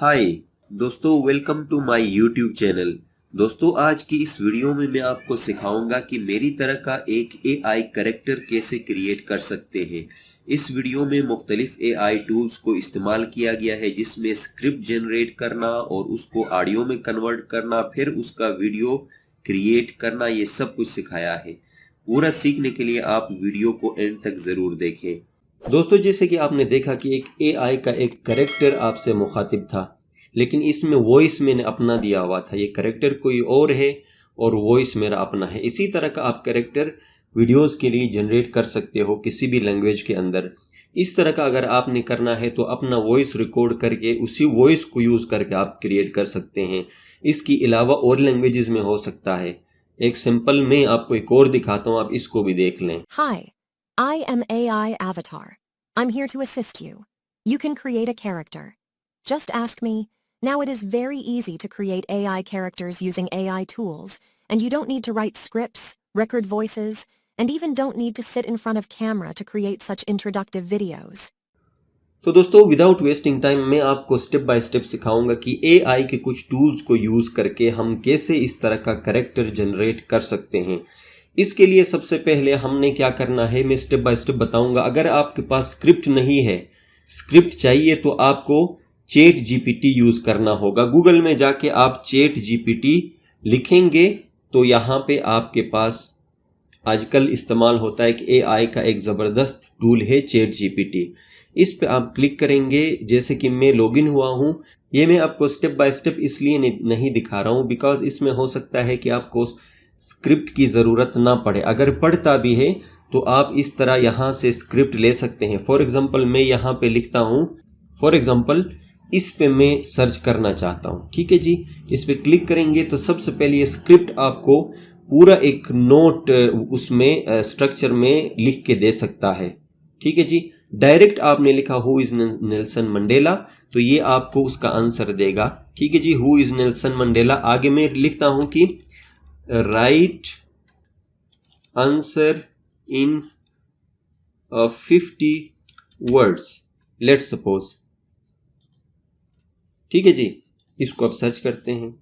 हाय दोस्तों, welcome to my YouTube channel. दोस्तों, आज की इस वीडियो में मैं आपको सिखाऊंगा कि मेरी तरह का एक एआई कैरेक्टर कैसे क्रिएट कर सकते हैं। इस वीडियो में मुख्तलिफ एआई टूल्स को इस्तेमाल किया गया है, जिसमें स्क्रिप्ट जनरेट करना और उसको ऑडियो में कन्वर्ट करना, फिर उसका वीडियो क्रिएट करना, ये सब कुछ सिखाया है। पूरा सीखने के लिए आप वीडियो को एंड तक ज़रूर देखें। दोस्तों, जैसे कि आपने देखा कि एक एआई का एक कैरेक्टर आपसे मुखातिब था, लेकिन इसमें वॉइस मैंने अपना दिया हुआ था। ये कैरेक्टर कोई और है और वॉइस मेरा अपना है। इसी तरह का आप कैरेक्टर वीडियोस के लिए जनरेट कर सकते हो किसी भी लैंग्वेज के अंदर। इस तरह का अगर आपने करना है तो अपना वॉइस रिकॉर्ड करके उसी वॉइस को यूज़ करके आप क्रिएट कर सकते हैं। इसके अलावा और लैंग्वेजेस में हो सकता है। एक सिंपल मैं आपको एक और दिखाता हूँ, आप इसको भी देख लें। Hi, I am AI Avatar. I'm here to assist you. You can create a character. Just ask me. Now it is very easy to create AI characters using AI tools, and you don't need to write scripts, record voices, and even don't need to sit in front of camera to create such introductive videos. तो दोस्तों, without wasting time मैं आपको step by step सिखाऊंगा कि AI के कुछ tools को use करके हम कैसे इस तरह का कैरेक्टर जनरेट कर सकते हैं। इसके लिए सबसे पहले हमने क्या करना है, मैं स्टेप बाय स्टेप बताऊंगा। अगर आपके पास स्क्रिप्ट नहीं है, स्क्रिप्ट चाहिए, तो आपको चैट जीपीटी यूज़ करना होगा। गूगल में जाके आप चैट जीपीटी लिखेंगे तो यहाँ पे आपके पास आजकल इस्तेमाल होता है कि एआई का एक ज़बरदस्त टूल है चैट जीपीटी। इस पे आप क्लिक करेंगे। जैसे कि मैं लॉगिन हुआ हूँ। ये मैं आपको स्टेप बाय स्टेप इसलिए नहीं दिखा रहा हूँ बिकॉज इसमें हो सकता है कि आपको स्क्रिप्ट की ज़रूरत ना पड़े। अगर पड़ता भी है तो आप इस तरह यहाँ से स्क्रिप्ट ले सकते हैं। फॉर एग्ज़ाम्पल मैं यहाँ पे लिखता हूँ, फॉर एग्ज़ाम्पल इस पे मैं सर्च करना चाहता हूँ। ठीक है जी, इस पे क्लिक करेंगे तो सबसे पहले ये स्क्रिप्ट आपको पूरा एक नोट उसमें स्ट्रक्चर में लिख के दे सकता है। ठीक है जी, डायरेक्ट आपने लिखा हु इज़ नेल्सन मंडेला तो ये आपको उसका आंसर देगा। ठीक है जी, हु इज़ नेल्सन मंडेला। आगे मैं लिखता हूँ कि right answer in 50 words, let's suppose. ठीक है जी, इसको आप सर्च करते हैं,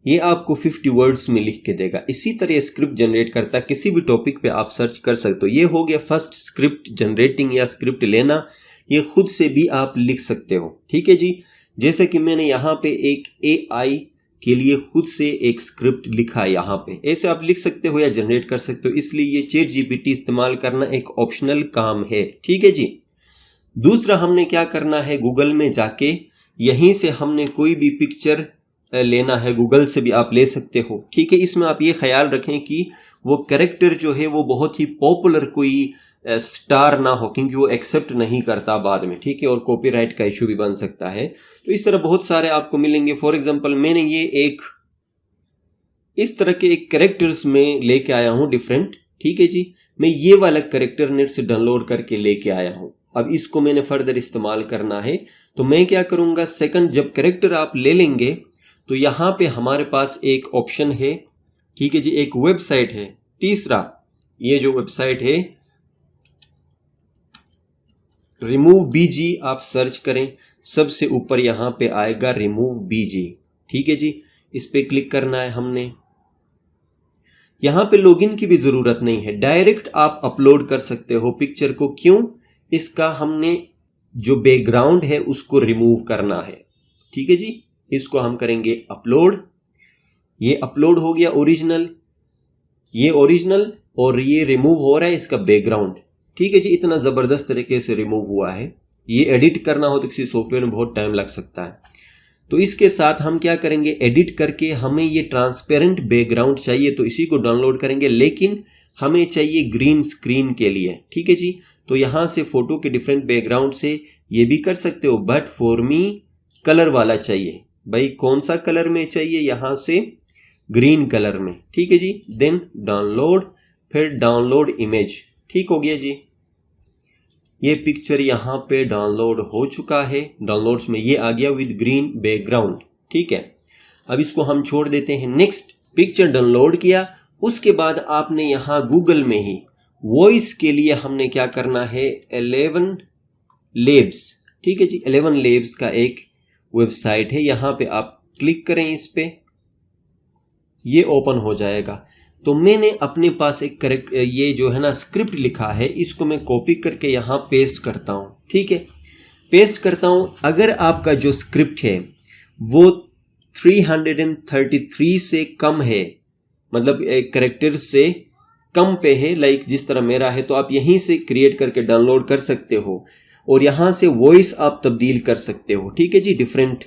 ये आपको 50 वर्ड्स में लिख के देगा। इसी तरह स्क्रिप्ट जनरेट करता है। किसी भी टॉपिक पे आप सर्च कर सकते हो। ये हो गया फर्स्ट स्क्रिप्ट जनरेटिंग या स्क्रिप्ट लेना। ये खुद से भी आप लिख सकते हो। ठीक है जी, जैसे कि मैंने यहाँ पे एक एआई के लिए खुद से एक स्क्रिप्ट लिखा है। यहाँ पे ऐसे आप लिख सकते हो या जनरेट कर सकते हो। इसलिए ये चैट जीपीटी इस्तेमाल करना एक ऑप्शनल काम है। ठीक है जी, दूसरा हमने क्या करना है, गूगल में जाके यहीं से हमने कोई भी पिक्चर लेना है। गूगल से भी आप ले सकते हो। ठीक है, इसमें आप ये ख्याल रखें कि वो कैरेक्टर जो है वो बहुत ही पॉपुलर कोई स्टार ना हो, क्योंकि वो एक्सेप्ट नहीं करता बाद में। ठीक है, और कॉपीराइट का इशू भी बन सकता है। तो इस तरह बहुत सारे आपको मिलेंगे। फॉर एग्जांपल मैंने ये एक इस तरह के एक कैरेक्टर्स में लेके आया हूँ डिफरेंट। ठीक है जी, मैं ये वाला कैरेक्टर नेट से डाउनलोड करके लेके आया हूँ। अब इसको मैंने फर्दर इस्तेमाल करना है तो मैं क्या करूँगा, सेकंड जब कैरेक्टर आप ले लेंगे तो यहाँ पे हमारे पास एक ऑप्शन है। ठीक है जी, एक वेबसाइट है। तीसरा, ये जो वेबसाइट है रिमूव बीजी, आप सर्च करें, सबसे ऊपर यहाँ पे आएगा रिमूव बीजी। ठीक है जी, इस पे क्लिक करना है हमने। यहाँ पे लॉगिन की भी ज़रूरत नहीं है, डायरेक्ट आप अपलोड कर सकते हो पिक्चर को। क्यों, इसका हमने जो बैकग्राउंड है उसको रिमूव करना है। ठीक है जी, इसको हम करेंगे अपलोड। ये अपलोड हो गया ओरिजिनल, ये ओरिजिनल, और ये रिमूव हो रहा है इसका बैकग्राउंड। ठीक है जी, इतना ज़बरदस्त तरीके से रिमूव हुआ है। ये एडिट करना हो तो किसी सॉफ्टवेयर में बहुत टाइम लग सकता है। तो इसके साथ हम क्या करेंगे, एडिट करके हमें ये ट्रांसपेरेंट बैकग्राउंड चाहिए तो इसी को डाउनलोड करेंगे, लेकिन हमें चाहिए ग्रीन स्क्रीन के लिए। ठीक है जी, तो यहाँ से फ़ोटो के डिफरेंट बैकग्राउंड से ये भी कर सकते हो, बट फॉर मी कलर वाला चाहिए। भाई कौन सा कलर में चाहिए, यहाँ से ग्रीन कलर में। ठीक है जी, देन डाउनलोड, फिर डाउनलोड इमेज। ठीक हो गया जी, ये पिक्चर यहाँ पे डाउनलोड हो चुका है। डाउनलोड्स में ये आ गया विद ग्रीन बैकग्राउंड। ठीक है, अब इसको हम छोड़ देते हैं। नेक्स्ट, पिक्चर डाउनलोड किया, उसके बाद आपने यहाँ गूगल में ही वॉइस के लिए हमने क्या करना है, 11 लेब्स। ठीक है जी। 11 Labs का एक वेबसाइट है, यहाँ पे आप क्लिक करें इस पे, ये ओपन हो जाएगा। तो मैंने अपने पास एक ये जो है ना स्क्रिप्ट लिखा है, इसको मैं कॉपी करके यहाँ पेस्ट करता हूँ। ठीक है, पेस्ट करता हूँ। अगर आपका जो स्क्रिप्ट है वो 333 से कम है, मतलब एक कैरेक्टर से कम पे है, लाइक जिस तरह मेरा है, तो आप यहीं से क्रिएट करके डाउनलोड कर सकते हो और यहाँ से वॉइस आप तब्दील कर सकते हो। ठीक है जी, डिफरेंट।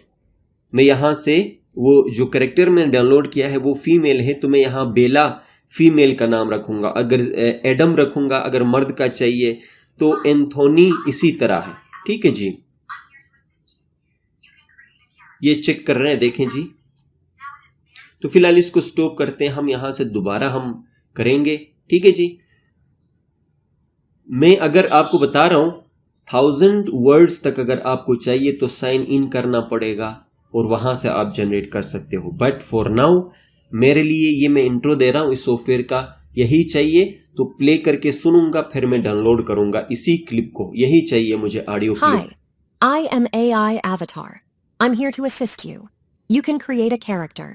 मैं यहाँ से वो जो कैरेक्टर मैंने डाउनलोड किया है वो फीमेल है, तो मैं यहाँ बेला फीमेल का नाम रखूँगा। अगर एडम रखूँगा, अगर मर्द का चाहिए तो एंथोनी, इसी तरह है। ठीक है जी, ये चेक कर रहे हैं, देखें जी। तो फिलहाल इसको स्टॉप करते हैं, हम यहाँ से दोबारा हम करेंगे। ठीक है जी, मैं अगर आपको बता रहा हूँ 1000 वर्ड्स तक अगर आपको चाहिए तो साइन इन करना पड़ेगा और वहां से आप जनरेट कर सकते हो। बट फॉर नाउ मेरे लिए ये मैं इंट्रो दे रहा हूँ इस सॉफ्टवेयर का, यही चाहिए। तो प्ले करके सुनूंगा, फिर मैं डाउनलोड करूंगा इसी क्लिप को, यही चाहिए मुझे audio clip. Hi, I am AI Avatar. I'm here to assist you. You can create a character.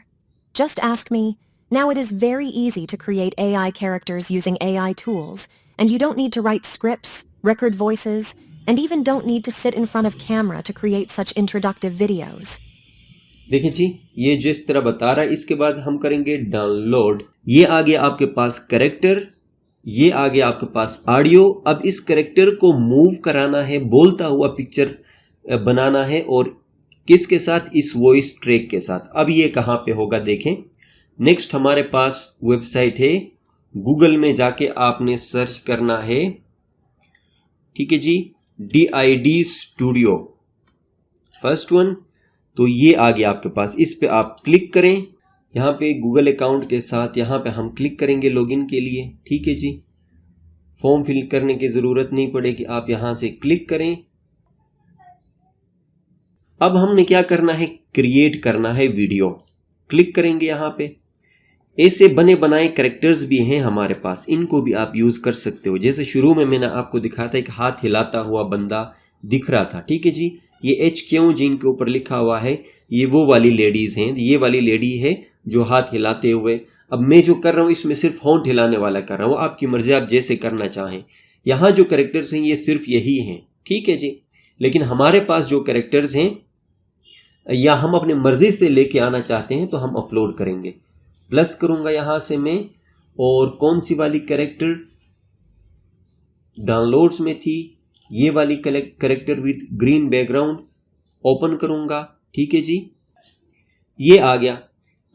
Just ask me. Now it is very easy to create AI characters using AI tools, and you don't need to write scripts, record voices, and even don't need to sit in front of camera to create such introductive videos. देखिए जी, ये जिस तरह बता रहा है, इसके बाद हम करेंगे डाउनलोड। ये आ गया आपके पास कैरेक्टर, ये आ गया आपके पास ऑडियो। अब इस कैरेक्टर को मूव कराना है, बोलता हुआ पिक्चर बनाना है, और किसके साथ? इस वॉइस ट्रैक के साथ। अब ये कहाँ पे होगा देखें। नेक्स्ट हमारे पास वेबसाइट है, गूगल में जाके आपने सर्च करना है। ठीक है जी, DID स्टूडियो फर्स्ट वन। तो ये आ गया आपके पास, इस पे आप क्लिक करें। यहाँ पे गूगल अकाउंट के साथ यहाँ पे हम क्लिक करेंगे लॉगिन के लिए। ठीक है जी, फॉर्म फिल करने की ज़रूरत नहीं पड़ेगी, आप यहाँ से क्लिक करें। अब हमने क्या करना है, क्रिएट करना है वीडियो। क्लिक करेंगे यहाँ पे। ऐसे बने बनाए कैरेक्टर्स भी हैं हमारे पास, इनको भी आप यूज़ कर सकते हो। जैसे शुरू में मैंने आपको दिखाया था, एक हाथ हिलाता हुआ बंदा दिख रहा था। ठीक है जी, ये HQ जिनके ऊपर लिखा हुआ है, ये वो वाली लेडीज़ हैं। ये वाली लेडी है जो हाथ हिलाते हुए। अब मैं जो कर रहा हूँ इसमें सिर्फ होंठ हिलाने वाला कर रहा हूँ, आपकी मर्जी, आप जैसे करना चाहें। यहाँ जो कैरेक्टर्स हैं ये सिर्फ यही हैं। ठीक है जी, लेकिन हमारे पास जो कैरेक्टर्स हैं या हम अपनी मर्जी से लेके आना चाहते हैं तो हम अपलोड करेंगे। प्लस करूँगा यहाँ से मैं, और कौन सी वाली कैरेक्टर डाउनलोड्स में थी, ये वाली character with green background open करूँगा। ठीक है जी, ये आ गया।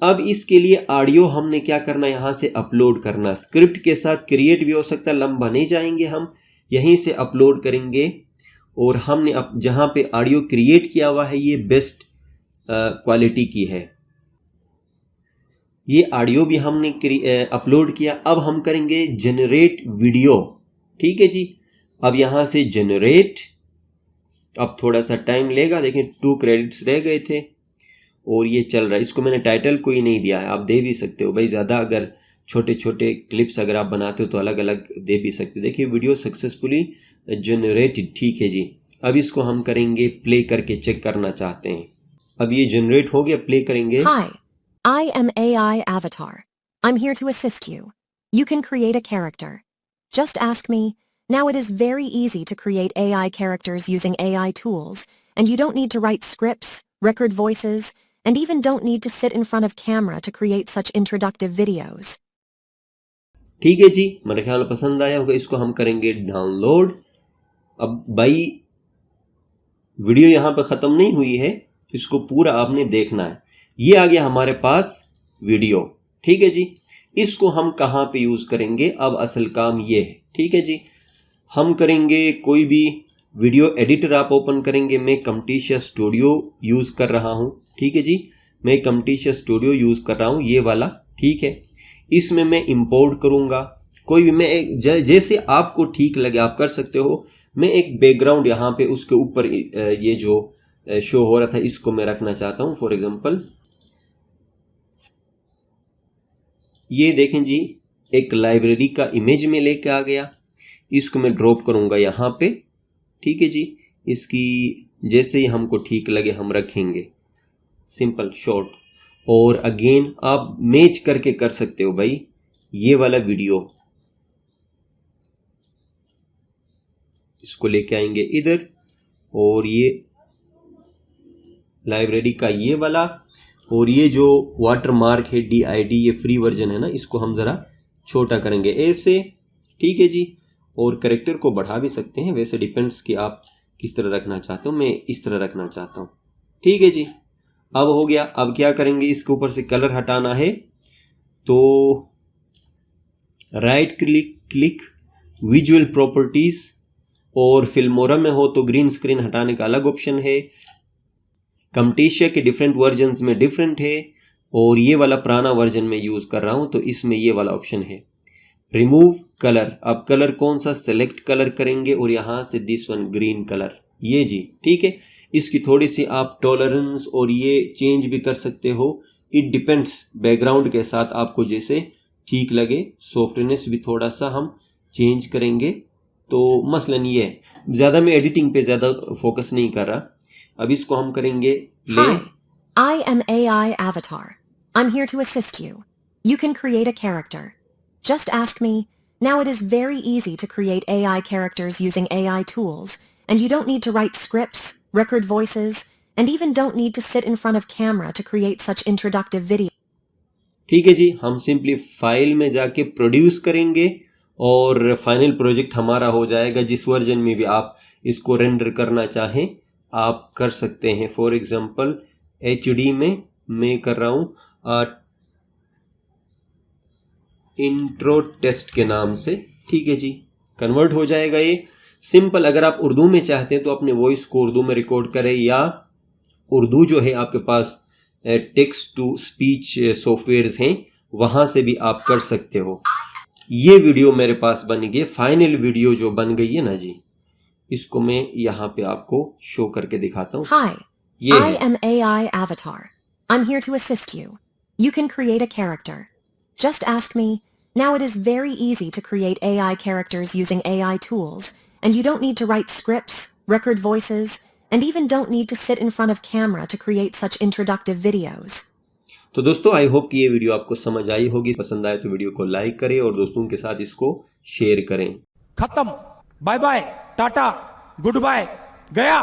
अब इसके लिए ऑडियो हमने क्या करना, यहाँ से अपलोड करना। स्क्रिप्ट के साथ क्रिएट भी हो सकता है, लंबा नहीं जाएंगे, हम यहीं से अपलोड करेंगे। और हमने अब जहाँ पे ऑडियो क्रिएट किया हुआ है ये बेस्ट क्वालिटी की है, ये ऑडियो भी हमने अपलोड किया। अब हम करेंगे जनरेट वीडियो। ठीक है जी, अब यहाँ से जनरेट, अब थोड़ा सा टाइम लेगा, देखें 2 क्रेडिट्स रह गए थे और ये चल रहा है। इसको मैंने टाइटल कोई नहीं दिया है, आप दे भी सकते हो भाई, ज़्यादा अगर छोटे छोटे क्लिप्स अगर आप बनाते हो तो अलग अलग दे भी सकते हो। देखिए वीडियो सक्सेसफुली जनरेटेड। ठीक है जी, अब इसको हम करेंगे प्ले करके चेक करना चाहते हैं। अब ये जनरेट हो गया, प्ले करेंगे। Hi, I am AI Avatar. I'm here to assist you. You can create a character. Just ask me. Now it is very easy to create AI characters using AI tools, and you don't need to write scripts, record voices, and even don't need to sit in front of camera to create such introductive videos. ठीक है जी, मेरे ख्याल में पसंद आया होगा। इसको हम करेंगे डाउनलोड। अब भाई वीडियो यहाँ पे ख़त्म नहीं हुई है, इसको पूरा आपने देखना है। ये आ गया हमारे पास वीडियो। ठीक है जी, इसको हम कहाँ पे यूज़ करेंगे, अब असल काम ये है। ठीक है जी, हम करेंगे कोई भी वीडियो एडिटर आप ओपन करेंगे। मैं Camtasia स्टूडियो यूज़ कर रहा हूँ। ठीक है जी, मैं Camtasia स्टूडियो यूज़ कर रहा हूँ, ये वाला। ठीक है, इसमें मैं इंपोर्ट करूँगा कोई भी, मैं एक जैसे आपको ठीक लगे आप कर सकते हो। मैं एक बैकग्राउंड यहाँ पे उसके ऊपर ये जो शो हो रहा था इसको मैं रखना चाहता हूँ। फॉर एग्जांपल ये देखें जी, एक लाइब्रेरी का इमेज में लेके आ गया, इसको मैं ड्रॉप करूँगा यहाँ पे। ठीक है जी, इसकी जैसे ही हमको ठीक लगे हम रखेंगे, सिंपल शॉर्ट। और अगेन आप मैच करके कर सकते हो भाई, ये वाला वीडियो इसको लेके आएंगे इधर, और ये लाइब्रेरी का ये वाला, और ये जो वाटर मार्क है DID, ये फ्री वर्जन है ना, इसको हम ज़रा छोटा करेंगे ऐसे, ठीक है जी। और कैरेक्टर को बढ़ा भी सकते हैं, वैसे डिपेंड्स कि आप किस तरह रखना चाहते हो। मैं इस तरह रखना चाहता हूँ, ठीक है जी। अब हो गया। अब क्या करेंगे, इसके ऊपर से कलर हटाना है तो राइट क्लिक विजुअल प्रॉपर्टीज, और फिल्मोरा में हो तो ग्रीन स्क्रीन हटाने का अलग ऑप्शन है। कम्टेशिया के डिफरेंट वर्जन्स में डिफरेंट है, और ये वाला पुराना वर्जन में यूज़ कर रहा हूँ तो इसमें ये वाला ऑप्शन है रिमूव कलर। अब कलर कौन सा सेलेक्ट कलर करेंगे, और यहाँ से दिस वन ग्रीन कलर, ये जी, ठीक है। इसकी थोड़ी सी आप टॉलरेंस और ये चेंज भी कर सकते हो, इट डिपेंड्स बैकग्राउंड के साथ आपको जैसे ठीक लगे। सॉफ्टनेस भी थोड़ा सा हम चेंज करेंगे। तो मसलन ये है, ज़्यादा मैं एडिटिंग पे ज़्यादा फोकस नहीं कर रहा। अब इसको हम करेंगे play. Hi, I am AI Avatar. I'm here to assist you. You can create a character. Just ask me. Now it is very easy to create AI characters using AI tools, and you don't need to write scripts, record voices, and even don't need to sit in front of camera to create such introductive videos. ठीक है जी, हम simply file में जाके produce करेंगे और final project हमारा हो जाएगा। जिस वर्जन में भी आप इसको रेंडर करना चाहें आप कर सकते हैं। फॉर एग्जांपल HD में मैं कर रहा हूँ इंट्रो टेस्ट के नाम से, ठीक है जी, कन्वर्ट हो जाएगा ये सिंपल। अगर आप उर्दू में चाहते हैं तो अपने वॉइस को उर्दू में रिकॉर्ड करें, या उर्दू जो है आपके पास टेक्स्ट टू स्पीच सॉफ्टवेयर्स हैं वहाँ से भी आप कर सकते हो। ये वीडियो मेरे पास बन गई, फाइनल वीडियो जो बन गई है ना जी, इसको मैं यहाँ पे आपको शो करके दिखाता हूँ। Hi, ये I है। am AI Avatar. I'm here to assist you. You can create a character. Just ask me. Now it is very easy to create AI characters using AI tools, and you don't need to write scripts, record voices, and even don't need to sit in front of camera to create such introductive videos. तो दोस्तों I hope कि ये video आपको समझ आई होगी। पसंद आए तो वीडियो को लाइक करें और दोस्तों के साथ इसको शेयर करें। खत्म, bye bye, tata, goodbye, गया।